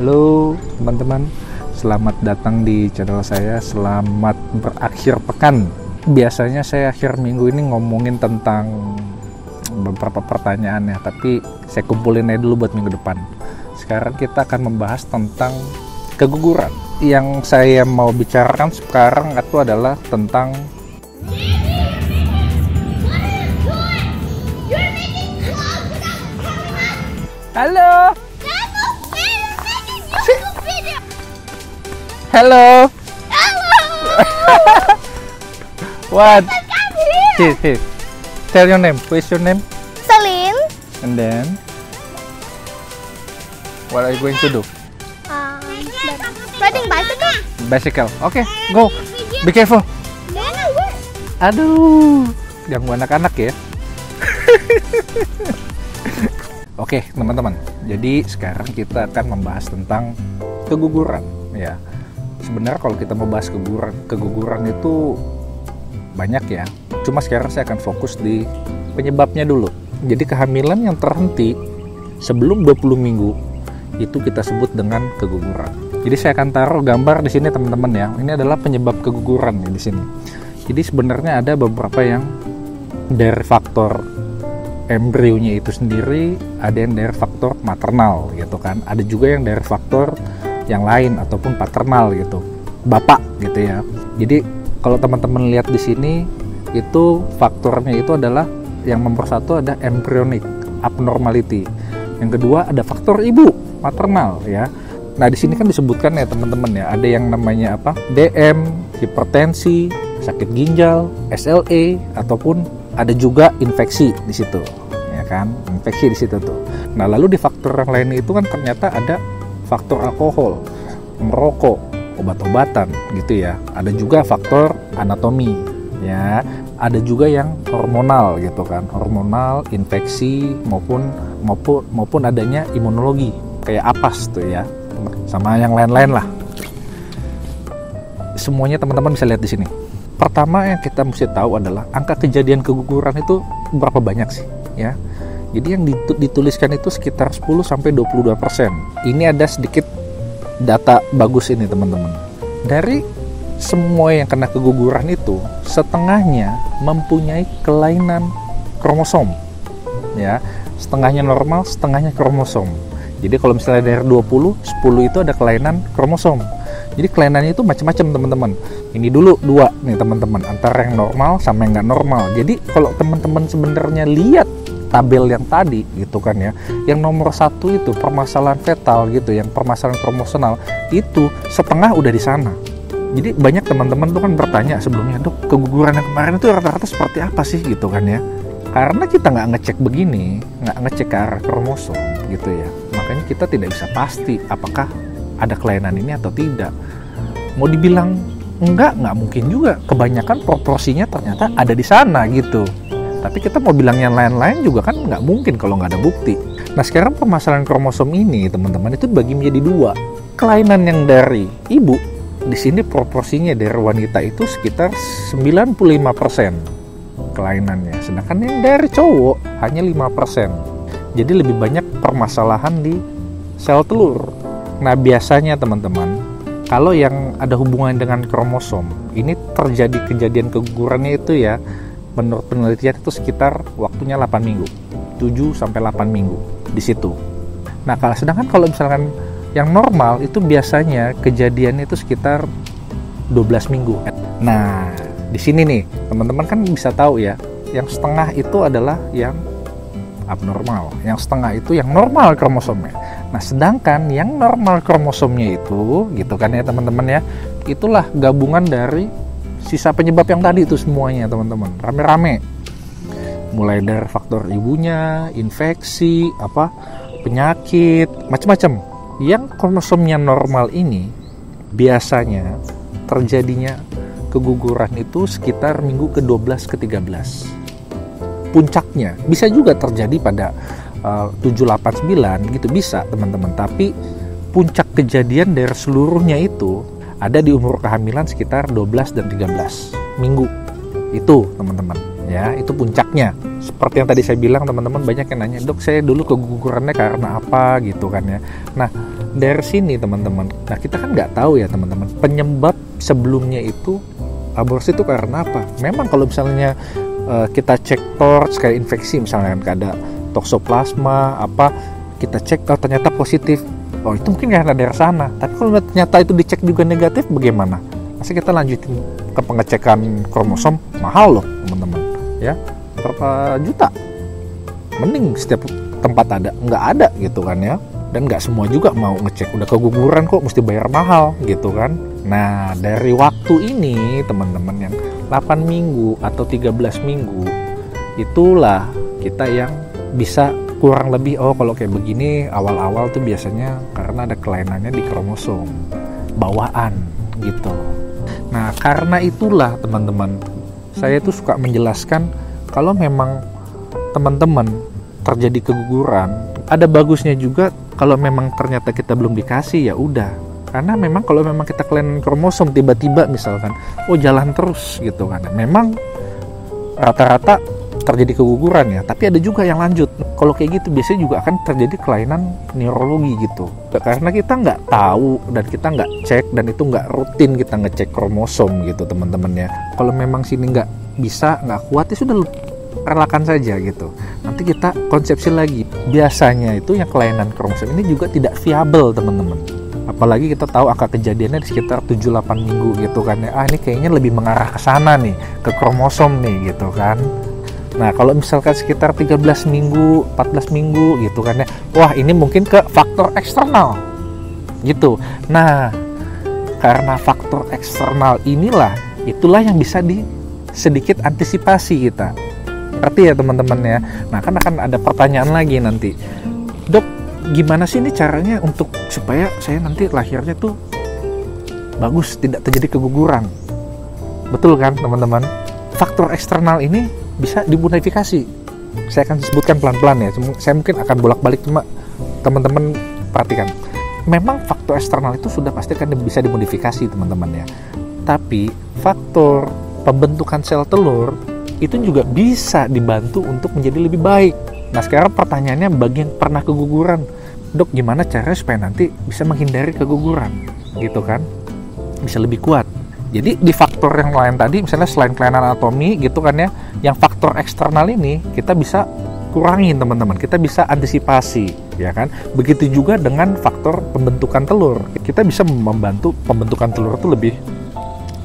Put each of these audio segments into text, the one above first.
Halo teman-teman, selamat datang di channel saya. Selamat berakhir pekan. Biasanya saya akhir minggu ini ngomongin tentang beberapa pertanyaan ya, tapi saya kumpulin aja dulu buat minggu depan. Sekarang kita akan membahas tentang keguguran. Yang saya mau bicarakan sekarang itu adalah tentang halo. Hello. Hello. What? Here. Tell your name. What is your name? Celine. And then, what are you going to do? Riding bicycle. Bicycle. Okay, go. Be careful. Aduh, ganggu anak-anak ya. Oke, teman-teman. Jadi sekarang kita akan membahas tentang keguguran. Ya, sebenarnya kalau kita membahas keguguran itu banyak ya. Cuma sekarang saya akan fokus di penyebabnya dulu. Jadi kehamilan yang terhenti sebelum 20 minggu itu kita sebut dengan keguguran. Jadi saya akan taruh gambar di sini teman-teman ya. Ini adalah penyebab keguguran ya di sini. Jadi sebenarnya ada beberapa yang dari faktor embrionya itu sendiri, ada yang dari faktor maternal gitu kan. Ada juga yang dari faktor yang lain ataupun paternal gitu, bapak gitu ya. Jadi kalau teman-teman lihat di sini itu faktornya itu adalah yang nomor satu ada embryonic abnormality, yang kedua ada faktor ibu maternal ya. Nah di sini kan disebutkan ya teman-teman ya, ada yang namanya apa, DM, hipertensi, sakit ginjal, SLE, ataupun ada juga infeksi di situ ya kan, infeksi di situ tuh. Nah lalu di faktor yang lain itu kan ternyata ada faktor alkohol, merokok, obat-obatan gitu ya. Ada juga faktor anatomi ya. Ada juga yang hormonal gitu kan, hormonal, infeksi maupun adanya imunologi kayak APAS tuh ya, sama yang lain-lain lah. Semuanya teman-teman bisa lihat di sini. Pertama yang kita mesti tahu adalah angka kejadian keguguran itu berapa banyak sih ya. Jadi yang dituliskan itu sekitar 10-22%. Ini ada sedikit data bagus ini teman-teman. Dari semua yang kena keguguran itu, setengahnya mempunyai kelainan kromosom. Ya, setengahnya normal, setengahnya kromosom. Jadi kalau misalnya dari 20, 10 itu ada kelainan kromosom. Jadi kelainannya itu macam-macam teman-teman. Ini dulu dua nih teman-teman, antara yang normal sama yang nggak normal. Jadi kalau teman-teman sebenarnya lihat tabel yang tadi gitu kan ya, yang nomor satu itu permasalahan fetal gitu, yang permasalahan kromosomal itu setengah udah di sana. Jadi banyak teman-teman tuh kan bertanya sebelumnya, dok keguguran yang kemarin itu rata-rata seperti apa sih gitu kan ya. Karena kita nggak ngecek begini, nggak ngecek ke arah kromosom gitu ya, makanya kita tidak bisa pasti apakah ada kelainan ini atau tidak. Mau dibilang enggak mungkin juga, kebanyakan proporsinya ternyata ada di sana gitu. Tapi kita mau bilang yang lain-lain juga kan nggak mungkin kalau nggak ada bukti. Nah sekarang permasalahan kromosom ini teman-teman itu dibagi menjadi dua. Kelainan yang dari ibu, di sini proporsinya dari wanita itu sekitar 95% kelainannya. Sedangkan yang dari cowok hanya 5%. Jadi lebih banyak permasalahan di sel telur. Nah biasanya teman-teman, kalau yang ada hubungan dengan kromosom, ini terjadi kejadian kegugurannya itu ya, menurut penelitian itu sekitar waktunya 8 minggu, 7-8 minggu di situ. Nah sedangkan kalau misalkan yang normal itu biasanya kejadiannya itu sekitar 12 minggu. Nah di sini nih teman-teman kan bisa tahu ya, yang setengah itu adalah yang abnormal, yang setengah itu yang normal kromosomnya. Nah sedangkan yang normal kromosomnya itu gitu kan ya teman-teman ya, itulah gabungan dari sisa penyebab yang tadi itu semuanya teman-teman, rame-rame. Mulai dari faktor ibunya, infeksi, penyakit, macam-macam. Yang kromosomnya normal ini biasanya terjadinya keguguran itu sekitar minggu ke-12 ke-13. Puncaknya bisa juga terjadi pada 7, 8, 9 gitu bisa teman-teman. Tapi puncak kejadian dari seluruhnya itu ada di umur kehamilan sekitar 12 dan 13 minggu. Itu teman-teman ya, itu puncaknya. Seperti yang tadi saya bilang teman-teman, banyak yang nanya, dok saya dulu kegugurannya karena apa gitu kan ya. Nah dari sini teman-teman. Nah kita kan nggak tahu ya teman-teman, penyebab sebelumnya itu aborsi itu karena apa. Memang kalau misalnya kita cek torch kayak infeksi misalnya kan ada toksoplasma apa, kita cek ternyata positif, oh itu mungkin karena dari sana. Tapi kalau ternyata itu dicek juga negatif, bagaimana? Masa kita lanjutin ke pengecekan kromosom, mahal loh teman-teman ya, berapa juta. Mending setiap tempat ada, nggak ada gitu kan ya. Dan nggak semua juga mau ngecek, udah keguguran kok mesti bayar mahal gitu kan. Nah dari waktu ini teman-teman yang 8 minggu atau 13 minggu, itulah kita yang bisa kurang lebih, oh kalau kayak begini awal-awal tuh biasanya karena ada kelainannya di kromosom bawaan gitu. Nah karena itulah teman-teman, saya tuh suka menjelaskan kalau memang teman-teman terjadi keguguran, ada bagusnya juga kalau memang ternyata kita belum dikasih, ya udah. Karena memang kalau memang kita kelainan kromosom tiba-tiba misalkan, oh jalan terus gitu kan. Memang rata-rata terjadi keguguran ya, tapi ada juga yang lanjut. Kalau kayak gitu biasanya juga akan terjadi kelainan neurologi gitu. Karena kita nggak tahu dan kita nggak cek, dan itu nggak rutin kita ngecek kromosom gitu teman-teman ya. Kalau memang sini nggak bisa, nggak kuat, ya sudah relakan saja gitu. Nanti kita konsepsi lagi. Biasanya itu yang kelainan kromosom ini juga tidak viabel teman-teman. Apalagi kita tahu angka kejadiannya di sekitar 7-8 minggu gitu kan ya. Ini kayaknya lebih mengarah ke sana nih, ke kromosom nih gitu kan. Nah kalau misalkan sekitar 13 minggu, 14 minggu gitu kan ya, wah ini mungkin ke faktor eksternal gitu. Nah karena faktor eksternal itulah yang bisa sedikit antisipasi kita. Ngerti ya teman-teman ya. Nah kan akan ada pertanyaan lagi nanti, dok gimana sih ini caranya untuk supaya saya nanti lahirnya tuh bagus, tidak terjadi keguguran. Betul kan teman-teman? Faktor eksternal ini bisa dimodifikasi. Saya akan sebutkan pelan-pelan ya. Saya mungkin akan bolak-balik, cuma teman-teman perhatikan. Memang faktor eksternal itu sudah pasti akan bisa dimodifikasi teman-teman ya. Tapi faktor pembentukan sel telur itu juga bisa dibantu untuk menjadi lebih baik. Nah sekarang pertanyaannya bagi yang pernah keguguran, dok gimana caranya supaya nanti bisa menghindari keguguran gitu kan, bisa lebih kuat. Jadi di faktor yang lain tadi, misalnya selain kelainan anatomi gitu kan ya, yang faktor eksternal ini kita bisa kurangin teman-teman, kita bisa antisipasi ya kan. Begitu juga dengan faktor pembentukan telur, kita bisa membantu pembentukan telur itu lebih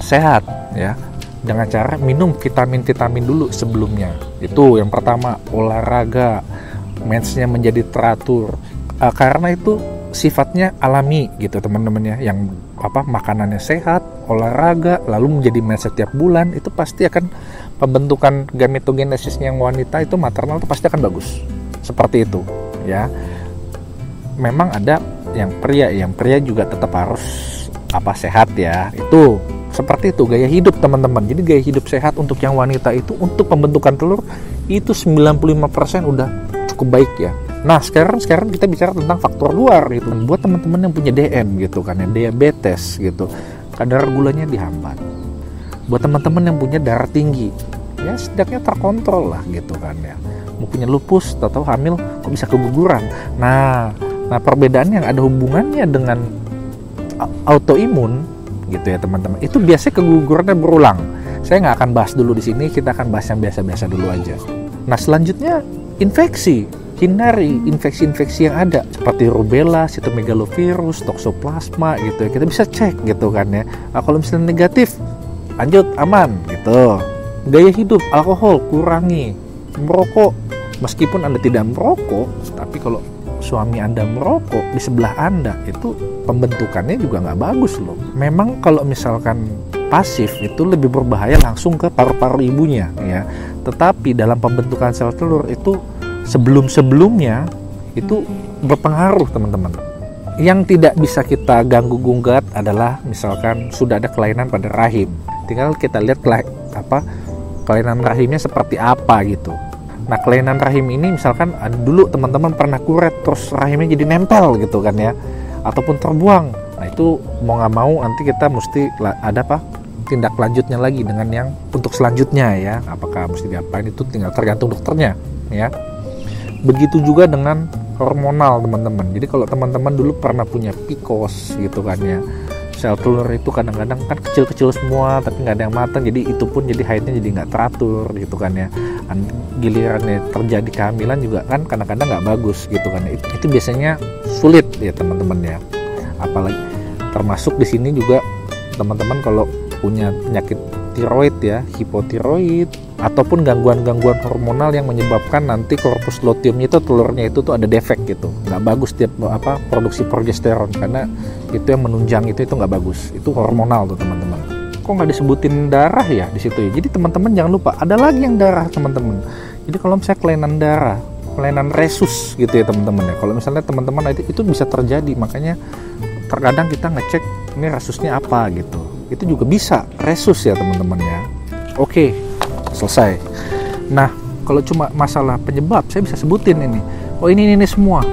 sehat ya, dengan cara minum vitamin-vitamin dulu sebelumnya. Itu yang pertama, olahraga, mensnya menjadi teratur. Karena itu sifatnya alami gitu teman-teman ya, yang makanannya sehat, olahraga, lalu menjadi mens setiap bulan, itu pasti akan pembentukan gametogenesisnya yang wanita itu maternal itu pasti akan bagus. Seperti itu ya. Memang ada yang pria juga tetap harus sehat ya. Itu seperti itu gaya hidup teman-teman. Jadi gaya hidup sehat untuk yang wanita itu untuk pembentukan telur itu 95% udah cukup baik ya. Nah sekarang kita bicara tentang faktor luar gitu. Buat teman-teman yang punya DM gitu kan ya, diabetes gitu, kadar gulanya dihambat. Buat teman-teman yang punya darah tinggi, ya setidaknya terkontrol lah gitu kan ya. Mau punya lupus atau hamil kok bisa keguguran. Nah perbedaan yang ada hubungannya dengan autoimun gitu ya teman-teman, itu biasanya kegugurannya berulang. Saya nggak akan bahas dulu di sini, kita akan bahas yang biasa-biasa dulu aja. Nah selanjutnya infeksi. Hindari infeksi-infeksi yang ada seperti rubella, sitomegalovirus, toksoplasma gitu ya. Kita bisa cek gitu kan ya. Nah, kalau misalnya negatif, lanjut aman gitu. Gaya hidup, alkohol kurangi, merokok meskipun Anda tidak merokok, tapi kalau suami Anda merokok di sebelah Anda, itu pembentukannya juga nggak bagus loh. Memang kalau misalkan pasif itu lebih berbahaya langsung ke paru-paru ibunya ya. Tetapi dalam pembentukan sel telur itu sebelum-sebelumnya itu berpengaruh teman-teman. Yang tidak bisa kita ganggu gugat adalah misalkan sudah ada kelainan pada rahim. Tinggal kita lihat kelainan rahimnya seperti apa gitu. Nah kelainan rahim ini misalkan dulu teman-teman pernah kuret terus rahimnya jadi nempel gitu kan ya, ataupun terbuang. Nah itu mau nggak mau nanti kita mesti ada tindak lanjutnya lagi dengan yang untuk selanjutnya ya. Apakah mesti diapain itu tinggal tergantung dokternya ya. Begitu juga dengan hormonal teman-teman. Jadi kalau teman-teman dulu pernah punya PCOS gitu kan ya, sel telur itu kadang-kadang kan kecil-kecil semua tapi nggak ada yang matang, jadi itu pun jadi haidnya jadi nggak teratur gitu kan ya. Gilirannya terjadi kehamilan juga kan kadang-kadang nggak bagus gitu kan ya. Itu biasanya sulit ya teman-teman ya. Apalagi termasuk di sini juga teman-teman kalau punya penyakit tiroid ya, hipotiroid ataupun gangguan-gangguan hormonal yang menyebabkan nanti korpus luteumnya itu, telurnya itu tuh ada defek gitu, nggak bagus tiap produksi progesteron, karena itu yang menunjang itu nggak bagus, itu hormonal tuh teman-teman. Kok nggak disebutin darah ya di situ ya? Jadi teman-teman jangan lupa ada lagi yang darah teman-teman. Jadi kalau misalnya kelainan darah, kelainan resus gitu ya teman-teman ya, kalau misalnya teman-teman itu bisa terjadi, makanya terkadang kita ngecek ini resusnya apa gitu, itu juga bisa resus ya teman-teman ya. Oke, selesai. Nah, kalau cuma masalah penyebab saya bisa sebutin ini. Oh ini semua.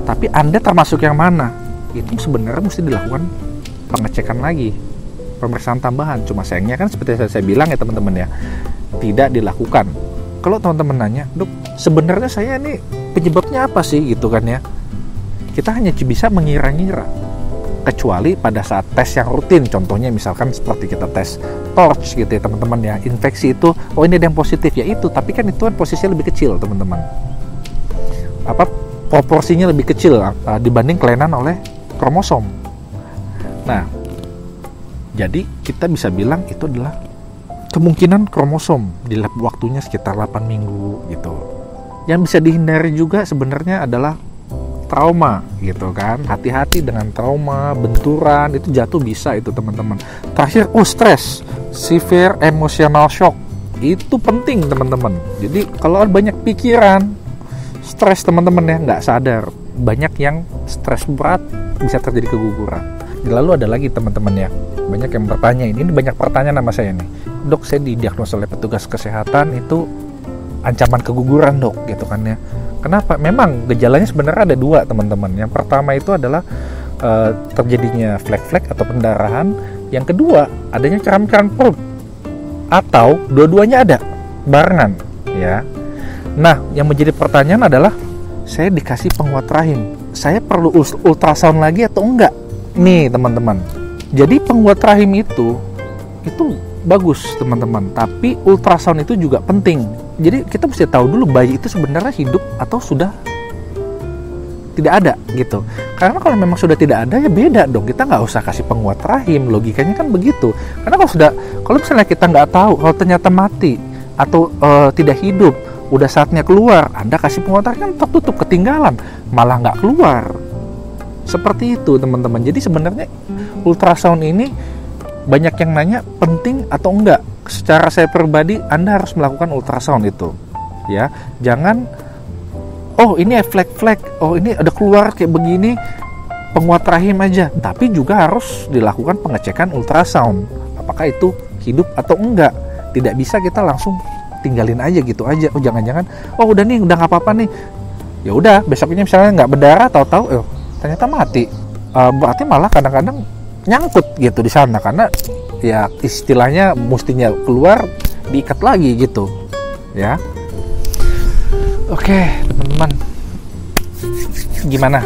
Tapi Anda termasuk yang mana? Itu sebenarnya mesti dilakukan pengecekan lagi, pemeriksaan tambahan. Cuma sayangnya kan seperti saya bilang ya teman-teman ya, tidak dilakukan. Kalau teman-teman nanya, "Dok, sebenarnya saya ini penyebabnya apa sih?" gitu kan ya. Kita hanya bisa mengira-ngira. Kecuali pada saat tes yang rutin, contohnya misalkan seperti kita tes torch gitu ya teman-teman ya, infeksi itu, oh ini ada yang positif ya itu, tapi kan itu kan posisinya lebih kecil teman-teman, proporsinya lebih kecil dibanding kelainan oleh kromosom. Nah, jadi kita bisa bilang itu adalah kemungkinan kromosom di waktunya sekitar 8 minggu gitu. Yang bisa dihindari juga sebenarnya adalah trauma gitu kan, hati-hati dengan trauma, benturan, itu jatuh bisa itu teman-teman. Terakhir, stres, severe emotional shock, itu penting teman-teman. Jadi kalau banyak pikiran, stres teman-teman ya, nggak sadar, banyak yang stres berat bisa terjadi keguguran. Lalu ada lagi teman-teman ya, banyak yang bertanya, ini banyak pertanyaan sama saya nih, "Dok, saya didiagnosa oleh petugas kesehatan itu ancaman keguguran dok," gitu kan ya. Kenapa? Memang gejalanya sebenarnya ada dua teman-teman. Yang pertama itu adalah terjadinya flek-flek atau pendarahan. Yang kedua adanya cairan-cairan perut, atau dua-duanya ada barengan ya. Nah, yang menjadi pertanyaan adalah, saya dikasih penguat rahim, saya perlu ultrasound lagi atau enggak nih teman-teman. Jadi penguat rahim itu bagus teman-teman, tapi ultrasound itu juga penting. Jadi kita mesti tahu dulu bayi itu sebenarnya hidup atau sudah tidak ada gitu. Karena kalau memang sudah tidak ada ya beda dong, kita nggak usah kasih penguat rahim, logikanya kan begitu. Karena kalau misalnya kita nggak tahu kalau ternyata mati atau tidak hidup, udah saatnya keluar, Anda kasih penguat rahim kan tertutup, ketinggalan, malah nggak keluar. Seperti itu teman-teman. Jadi sebenarnya ultrasound ini banyak yang nanya penting atau enggak. Secara saya pribadi, Anda harus melakukan ultrasound itu ya. Jangan ini flek-flek, ini ada keluar kayak begini, penguat rahim aja. Tapi juga harus dilakukan pengecekan ultrasound, apakah itu hidup atau enggak. Tidak bisa kita langsung tinggalin aja gitu aja. Jangan-jangan udah nih, udah nggak apa-apa nih, ya udah besoknya misalnya nggak berdarah, tahu-tahu ternyata mati. Berarti malah kadang-kadang nyangkut gitu di sana, karena ya istilahnya mestinya keluar diikat lagi gitu ya. Oke teman-teman, gimana?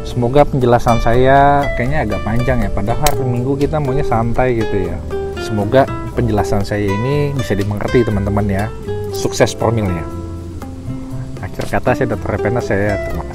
Semoga penjelasan saya kayaknya agak panjang ya, padahal hari Minggu kita maunya santai gitu ya. Semoga penjelasan saya ini bisa dimengerti teman-teman ya. Sukses formilnya. Akhir kata saya Dr. Repena, saya terima kasih.